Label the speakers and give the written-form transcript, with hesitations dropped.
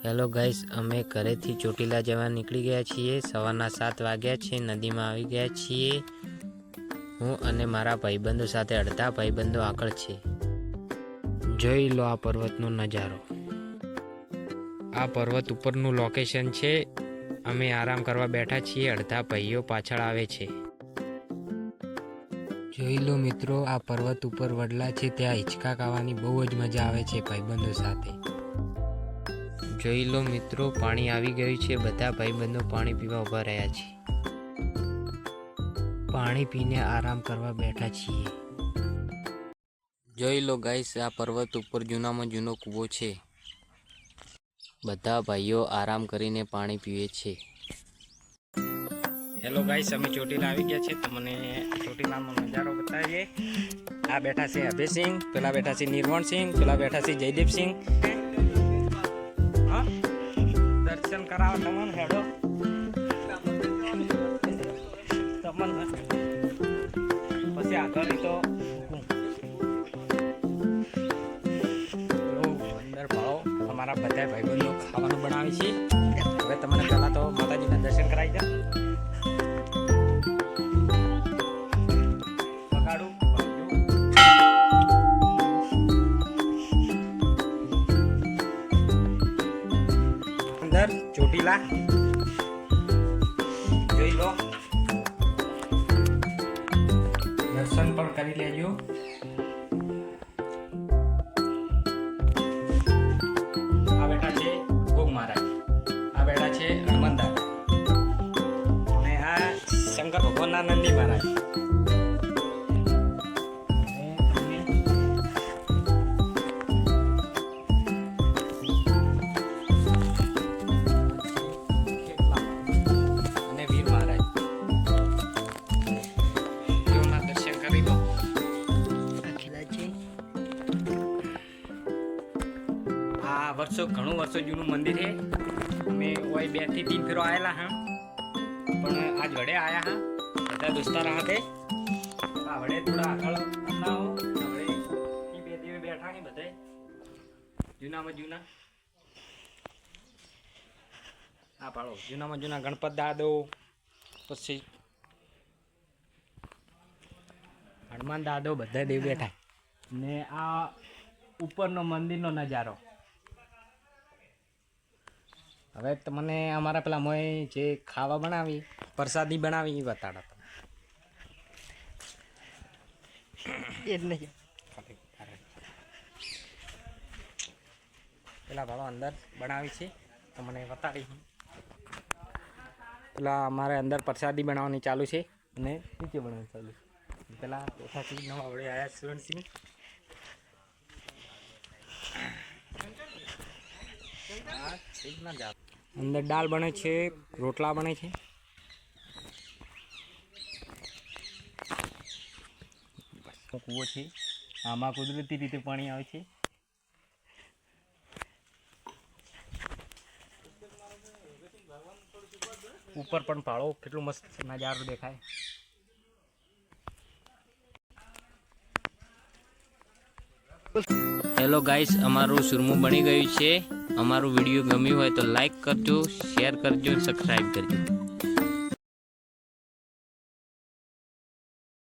Speaker 1: Hello guys, અમે ઘરેથી ચોટીલા જવા નીકળી ગયા છીએ। સવારના 7 વાગ્યા છે। નદીમાં આવી ગયા છીએ। હું અને મારા ભાઈબંધો સાથે અડધા ભાઈબંધો આગળ છે। જોઈ લો આ પર્વતનો નજારો। આ પર્વત ઉપરનું લોકેશન છે। અમે આરામ કરવા બેઠા છીએ। અડધા ભાઈઓ પાછળ આવે છે। જોઈ લો મિત્રો, આ પર્વત ઉપર વડલા છે। ત્યાં હિંચકા ખાવાની બહુ જ મજા આવે છે ભાઈબંધો સાથે। જોઈ લો મિત્રો, પાણી આવી ગયું છે। બધા ભાઈબંધો પાણી પીવા ઊભા રહ્યા છે। પાણી પીને આરામ કરવા બેઠા છીએ। જોઈ લો ગાઈસ, આ પર્વત ઉપર જૂનામાં જૂનો કૂવો છે। બધા ભાઈઓ આરામ કરીને પાણી પીવે છે। હેલો ગાઈસ, અમે ચોટીલા આવી ગયા છે। તમને ચોટીલાનો નજારો બતાવીએ। આ બેઠા છે અભયસિંહ, પેલા બેઠા છે નિર્વણસિંહ, પેલા બેઠા છે જયદીપસિંહ। દર્શન કરાવો તમને, હેડો તમને પછી આગળ તો અંદર ભાવો। અમારા બધા ભાઈબંધો ખાવાનું બનાવે છે। હવે તમને પહેલા તો માતાજીના દર્શન કરાવી દે। અંદર ચોટીલા જોઈ લો, દર્શન પણ કરી લેજો। આ બેઠા છે ગોગ મહારાજ, આ બેઠા છે હનુમાન દાદા અને આ શંકર ભગવાનના નંદી મહારાજ। ઘણું વર્ષો જૂનું મંદિર છે। અમે ઓય 2 થી 3 ફેરો આવેલા હા, પણ આજ વડે આયા હા બધા દોસ્તારા હાથે। આ વડે થોડા આગળ આવો, વડે ઈ બે દેવે બેઠા ને બધે જૂનામાં જૂના। આ પાડો જૂનામાં જૂના ગણપત દાદો, પછી હનુમાન દાદો, બધા દેવ બેઠા ને આ ઉપરનો મંદિરનો નજારો। હવે તમને અમારા પેલા મોય જે ખાવા બનાવી, પ્રસાદી બનાવી એ બતાડો તમે। પેલા ભાડો અંદર બનાવી છે, તમને બતાડી। પેલા અમારે અંદર પ્રસાદી બનાવવાની ચાલુ છે અને નીચે બનાવવાની ચાલુ છે। પેલા પેઠાથી નવા વડે આવ્યા સુરણસિંહ। અંદર દાળ બને છે, રોટલા બને છે। કૂવો છે, આમાં કુદરતી રીતે પાણી આવે છે। ઉપર પણ પાળો કેટલું મસ્ત નજારો દેખાય। હેલો ગાઈસ, અમારું સુરમું બની ગયું છે। અમારું વિડીયો ગમ્યું હોય તો લાઈક કરજો, શેર કરજો, સબસ્ક્રાઈબ કરજો।